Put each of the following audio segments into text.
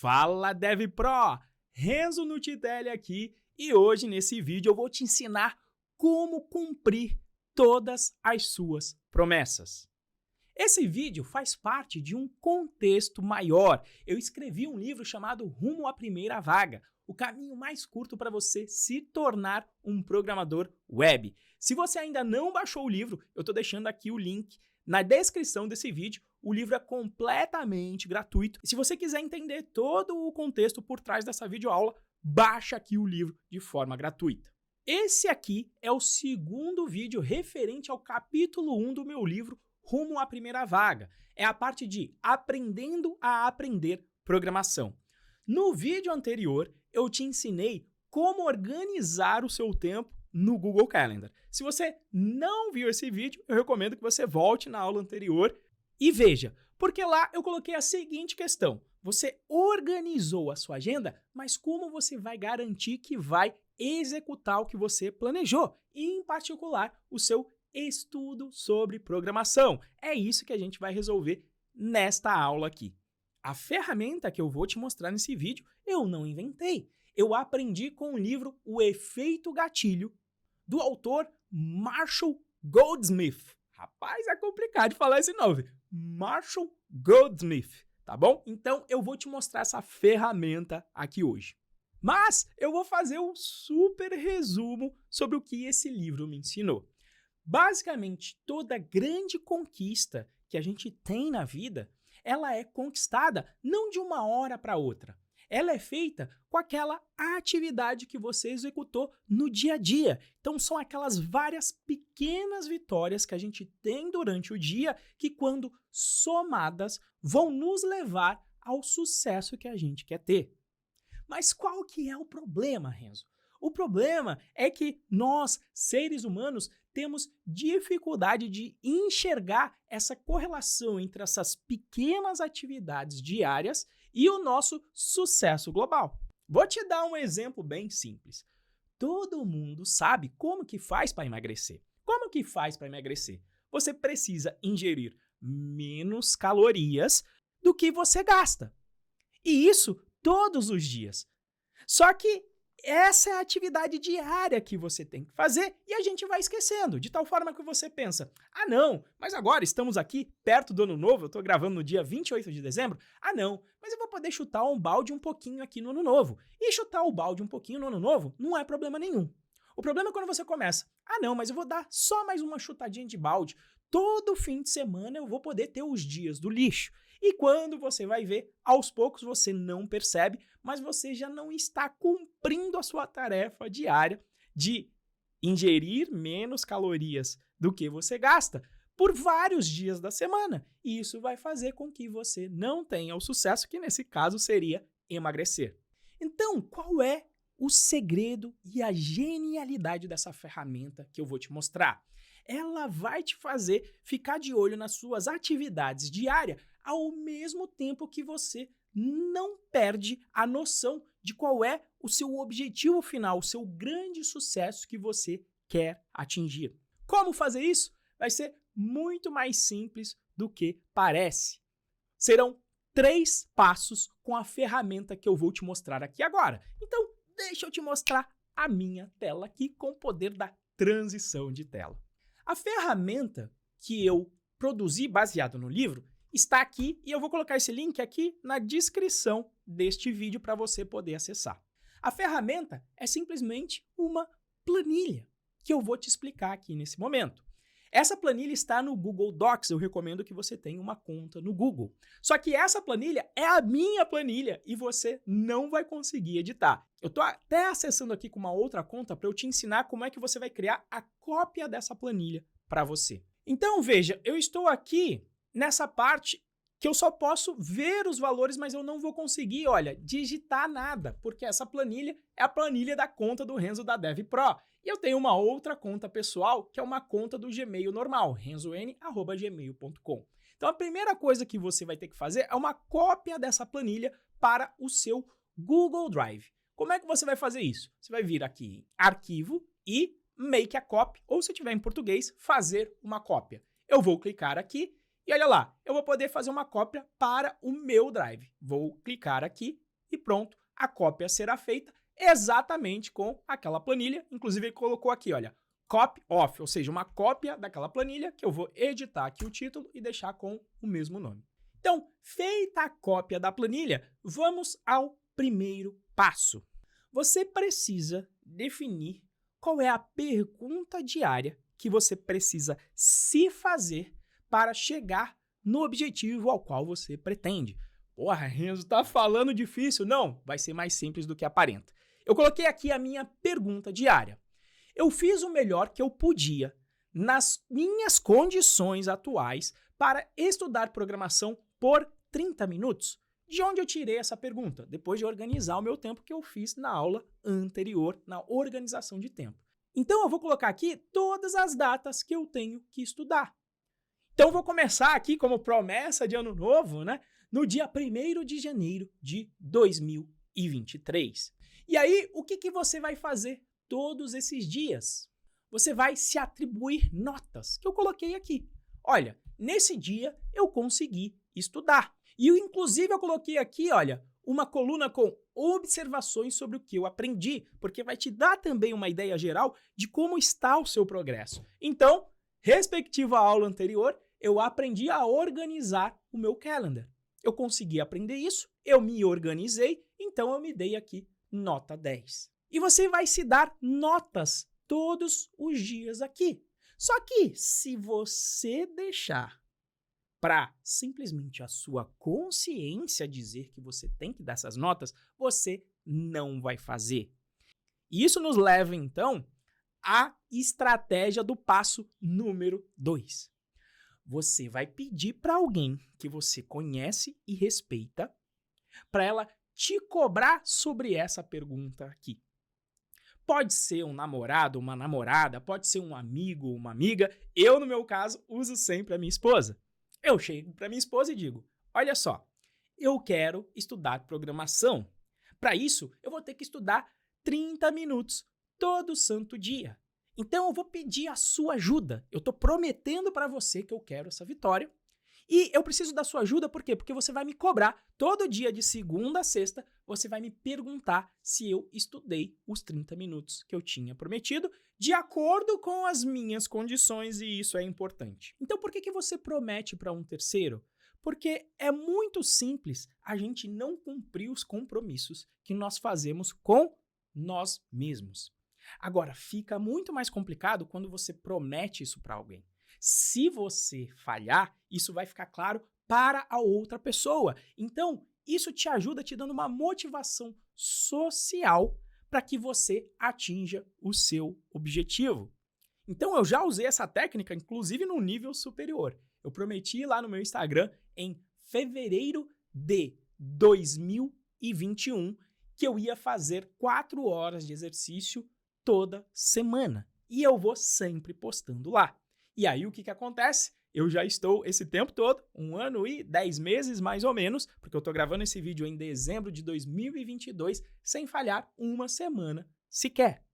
Fala Dev Pro! Renzo Nutitelli aqui e hoje nesse vídeo eu vou te ensinar como cumprir todas as suas promessas. Esse vídeo faz parte de um contexto maior. Eu escrevi um livro chamado Rumo à Primeira Vaga, o caminho mais curto para você se tornar um programador web. Se você ainda não baixou o livro, eu estou deixando aqui o link na descrição desse vídeo. O livro é completamente gratuito. E se você quiser entender todo o contexto por trás dessa videoaula, baixa aqui o livro de forma gratuita. Esse aqui é o segundo vídeo referente ao capítulo 1 do meu livro Rumo à Primeira Vaga. É a parte de Aprendendo a Aprender Programação. No vídeo anterior, eu te ensinei como organizar o seu tempo no Google Calendar. Se você não viu esse vídeo, eu recomendo que você volte na aula anterior e veja, porque lá eu coloquei a seguinte questão: você organizou a sua agenda, mas como você vai garantir que vai executar o que você planejou? E, em particular, o seu estudo sobre programação. É isso que a gente vai resolver nesta aula aqui. A ferramenta que eu vou te mostrar nesse vídeo, eu não inventei. Eu aprendi com o livro O Efeito Gatilho, do autor Marshall Goldsmith. Rapaz, é complicado de falar esse nome. Marshall Goldsmith, tá bom? Então, eu vou te mostrar essa ferramenta aqui hoje. Mas eu vou fazer um super resumo sobre o que esse livro me ensinou. Basicamente, toda grande conquista que a gente tem na vida, ela é conquistada não de uma hora para outra. Ela é feita com aquela atividade que você executou no dia a dia. Então, são aquelas várias pequenas vitórias que a gente tem durante o dia que, quando somadas, vão nos levar ao sucesso que a gente quer ter. Mas qual que é o problema, Renzo? O problema é que nós, seres humanos, temos dificuldade de enxergar essa correlação entre essas pequenas atividades diárias e o nosso sucesso global. Vou te dar um exemplo bem simples. Todo mundo sabe como que faz para emagrecer. Como que faz para emagrecer? Você precisa ingerir menos calorias do que você gasta. E isso todos os dias. Só que essa é a atividade diária que você tem que fazer e a gente vai esquecendo, de tal forma que você pensa, ah não, mas agora estamos aqui perto do Ano Novo, eu estou gravando no dia 28 de dezembro, ah não, mas eu vou poder chutar um balde um pouquinho aqui no Ano Novo. E chutar o balde um pouquinho no Ano Novo não é problema nenhum. O problema é quando você começa, ah não, mas eu vou dar só mais uma chutadinha de balde, todo fim de semana eu vou poder ter os dias do lixo. E quando você vai ver, aos poucos você não percebe, mas você já não está cumprindo a sua tarefa diária de ingerir menos calorias do que você gasta por vários dias da semana. E isso vai fazer com que você não tenha o sucesso, que nesse caso seria emagrecer. Então, qual é o segredo e a genialidade dessa ferramenta que eu vou te mostrar? Ela vai te fazer ficar de olho nas suas atividades diárias ao mesmo tempo que você não perde a noção de qual é o seu objetivo final, o seu grande sucesso que você quer atingir. Como fazer isso? Vai ser muito mais simples do que parece. Serão 3 passos com a ferramenta que eu vou te mostrar aqui agora. Então, deixa eu te mostrar a minha tela aqui com o poder da transição de tela. A ferramenta que eu produzi baseado no livro está aqui e eu vou colocar esse link aqui na descrição deste vídeo para você poder acessar. A ferramenta é simplesmente uma planilha que eu vou te explicar aqui nesse momento. Essa planilha está no Google Docs, eu recomendo que você tenha uma conta no Google. Só que essa planilha é a minha planilha e você não vai conseguir editar. Eu estou até acessando aqui com uma outra conta para eu te ensinar como é que você vai criar a cópia dessa planilha para você. Então veja, eu estou aqui nessa parte que eu só posso ver os valores, mas eu não vou conseguir, olha, digitar nada, porque essa planilha é a planilha da conta do Renzo da Dev Pro. E eu tenho uma outra conta pessoal, que é uma conta do Gmail normal, renzon@gmail.com. Então a primeira coisa que você vai ter que fazer é uma cópia dessa planilha para o seu Google Drive. Como é que você vai fazer isso? Você vai vir aqui em Arquivo e Make a Copy, ou se tiver em português, fazer uma cópia. Eu vou clicar aqui e olha lá, eu vou poder fazer uma cópia para o meu Drive. Vou clicar aqui e pronto, a cópia será feita exatamente com aquela planilha. Inclusive ele colocou aqui, olha, copy of, ou seja, uma cópia daquela planilha que eu vou editar aqui o título e deixar com o mesmo nome. Então, feita a cópia da planilha, vamos ao primeiro passo. Você precisa definir qual é a pergunta diária que você precisa se fazer para chegar no objetivo ao qual você pretende. Porra, Renzo, tá falando difícil? Não, vai ser mais simples do que aparenta. Eu coloquei aqui a minha pergunta diária. Eu fiz o melhor que eu podia nas minhas condições atuais para estudar programação por 30 minutos. De onde eu tirei essa pergunta? Depois de organizar o meu tempo que eu fiz na aula anterior, na organização de tempo. Então eu vou colocar aqui todas as datas que eu tenho que estudar. Então, vou começar aqui como promessa de ano novo, né? No dia 1º de janeiro de 2023. E aí, o que você vai fazer todos esses dias? Você vai se atribuir notas, que eu coloquei aqui. Olha, nesse dia eu consegui estudar. E inclusive eu coloquei aqui, olha, uma coluna com observações sobre o que eu aprendi, porque vai te dar também uma ideia geral de como está o seu progresso. Então, respectivo à aula anterior, eu aprendi a organizar o meu calendar. Eu consegui aprender isso, eu me organizei, então eu me dei aqui nota 10. E você vai se dar notas todos os dias aqui. Só que se você deixar para simplesmente a sua consciência dizer que você tem que dar essas notas, você não vai fazer. E isso nos leva, então, à estratégia do passo número 2. Você vai pedir para alguém que você conhece e respeita para ela te cobrar sobre essa pergunta aqui. Pode ser um namorado, uma namorada, pode ser um amigo, uma amiga. Eu, no meu caso, uso sempre a minha esposa. Eu chego para minha esposa e digo, olha só, eu quero estudar programação. Para isso, eu vou ter que estudar 30 minutos todo santo dia. Então, eu vou pedir a sua ajuda. Eu estou prometendo para você que eu quero essa vitória. E eu preciso da sua ajuda, por quê? Porque você vai me cobrar todo dia de segunda a sexta, você vai me perguntar se eu estudei os 30 minutos que eu tinha prometido, de acordo com as minhas condições, e isso é importante. Então, por que você promete para um terceiro? Porque é muito simples a gente não cumprir os compromissos que nós fazemos com nós mesmos. Agora, fica muito mais complicado quando você promete isso para alguém. Se você falhar, isso vai ficar claro para a outra pessoa. Então, isso te ajuda te dando uma motivação social para que você atinja o seu objetivo. Então, eu já usei essa técnica, inclusive no nível superior. Eu prometi lá no meu Instagram, em fevereiro de 2021, que eu ia fazer 4 horas de exercício toda semana. E eu vou sempre postando lá. E aí o que acontece? Eu já estou esse tempo todo, 1 ano e 10 meses mais ou menos, porque eu estou gravando esse vídeo em dezembro de 2022, sem falhar uma semana sequer.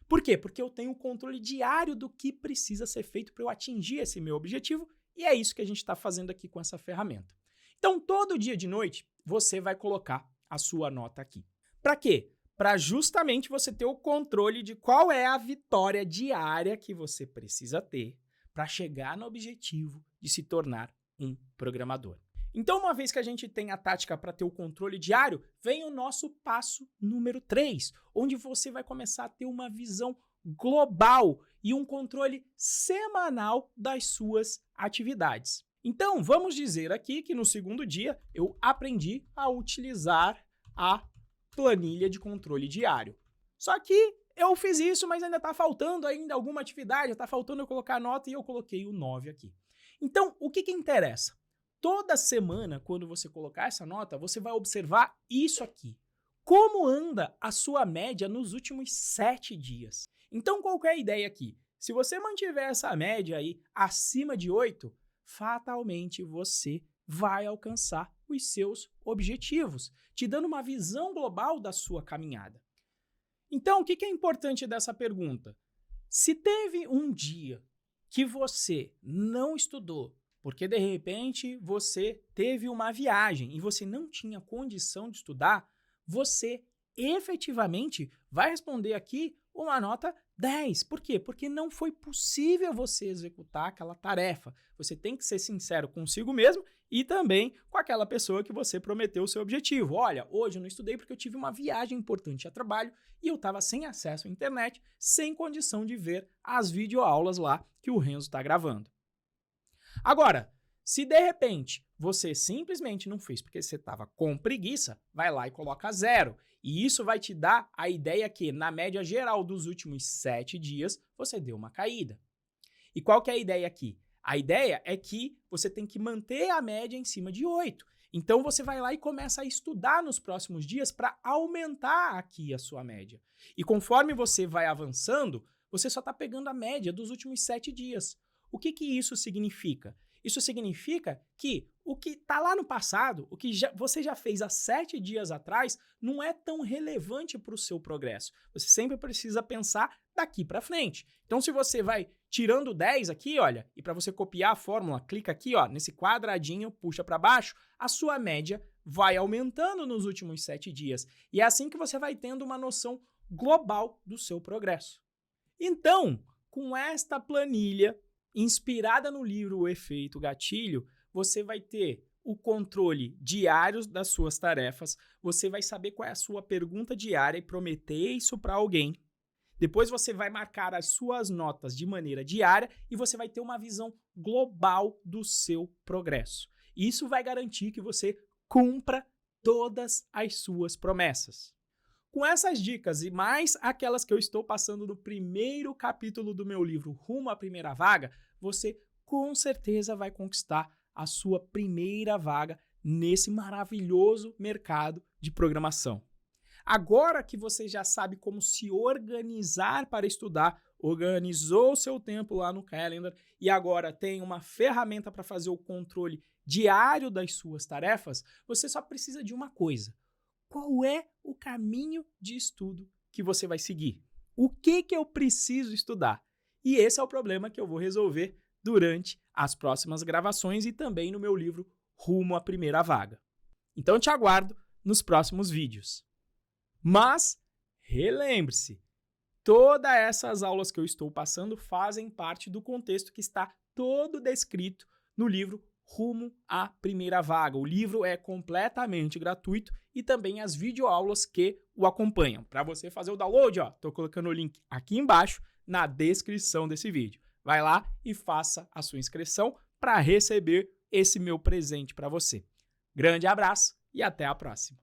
Por quê? Porque eu tenho o controle diário do que precisa ser feito para eu atingir esse meu objetivo, e é isso que a gente está fazendo aqui com essa ferramenta. Então, todo dia de noite, você vai colocar a sua nota aqui. Para quê? Para justamente você ter o controle de qual é a vitória diária que você precisa ter para chegar no objetivo de se tornar um programador. Então, uma vez que a gente tem a tática para ter o controle diário, vem o nosso passo número 3, onde você vai começar a ter uma visão global e um controle semanal das suas atividades. Então, vamos dizer aqui que no segundo dia eu aprendi a utilizar a planilha de controle diário. Só que eu fiz isso, mas ainda está faltando ainda alguma atividade, está faltando eu colocar a nota e eu coloquei o 9 aqui. Então, o que interessa? Toda semana, quando você colocar essa nota, você vai observar isso aqui. Como anda a sua média nos últimos 7 dias? Então, qual que é a ideia aqui? Se você mantiver essa média aí acima de 8, fatalmente você vai alcançar os seus objetivos, te dando uma visão global da sua caminhada. Então, o que é importante dessa pergunta? Se teve um dia que você não estudou, porque de repente você teve uma viagem e você não tinha condição de estudar, você efetivamente vai responder aqui uma nota 10. Por quê? Porque não foi possível você executar aquela tarefa. Você tem que ser sincero consigo mesmo e também com aquela pessoa que você prometeu o seu objetivo. Olha, hoje eu não estudei porque eu tive uma viagem importante a trabalho e eu estava sem acesso à internet, sem condição de ver as videoaulas lá que o Renzo está gravando. Agora, se de repente você simplesmente não fez porque você estava com preguiça, vai lá e coloca 0. E isso vai te dar a ideia que, na média geral dos últimos 7 dias, você deu uma caída. E qual que é a ideia aqui? A ideia é que você tem que manter a média em cima de 8. Então você vai lá e começa a estudar nos próximos dias para aumentar aqui a sua média. E conforme você vai avançando, você só está pegando a média dos últimos 7 dias. O que isso significa? Isso significa que o que está lá no passado, o que você já fez há 7 dias atrás, não é tão relevante para o seu progresso. Você sempre precisa pensar daqui para frente. Então, se você vai tirando 10 aqui, olha, e para você copiar a fórmula, clica aqui, ó, nesse quadradinho, puxa para baixo, a sua média vai aumentando nos últimos 7 dias. E é assim que você vai tendo uma noção global do seu progresso. Então, com esta planilha, inspirada no livro O Efeito Gatilho, você vai ter o controle diário das suas tarefas, você vai saber qual é a sua pergunta diária e prometer isso para alguém. Depois você vai marcar as suas notas de maneira diária e você vai ter uma visão global do seu progresso. Isso vai garantir que você cumpra todas as suas promessas. Com essas dicas e mais aquelas que eu estou passando no primeiro capítulo do meu livro Rumo à Primeira Vaga, você com certeza vai conquistar a sua primeira vaga nesse maravilhoso mercado de programação. Agora que você já sabe como se organizar para estudar, organizou o seu tempo lá no Calendar e agora tem uma ferramenta para fazer o controle diário das suas tarefas, você só precisa de uma coisa. Qual é o caminho de estudo que você vai seguir? O que eu preciso estudar? E esse é o problema que eu vou resolver durante as próximas gravações e também no meu livro Rumo à Primeira Vaga. Então te aguardo nos próximos vídeos. Mas relembre-se, todas essas aulas que eu estou passando fazem parte do contexto que está todo descrito no livro Rumo à Primeira Vaga. O livro é completamente gratuito e também as videoaulas que o acompanham. Para você fazer o download, estou colocando o link aqui embaixo na descrição desse vídeo. Vai lá e faça a sua inscrição para receber esse meu presente para você. Grande abraço e até a próxima.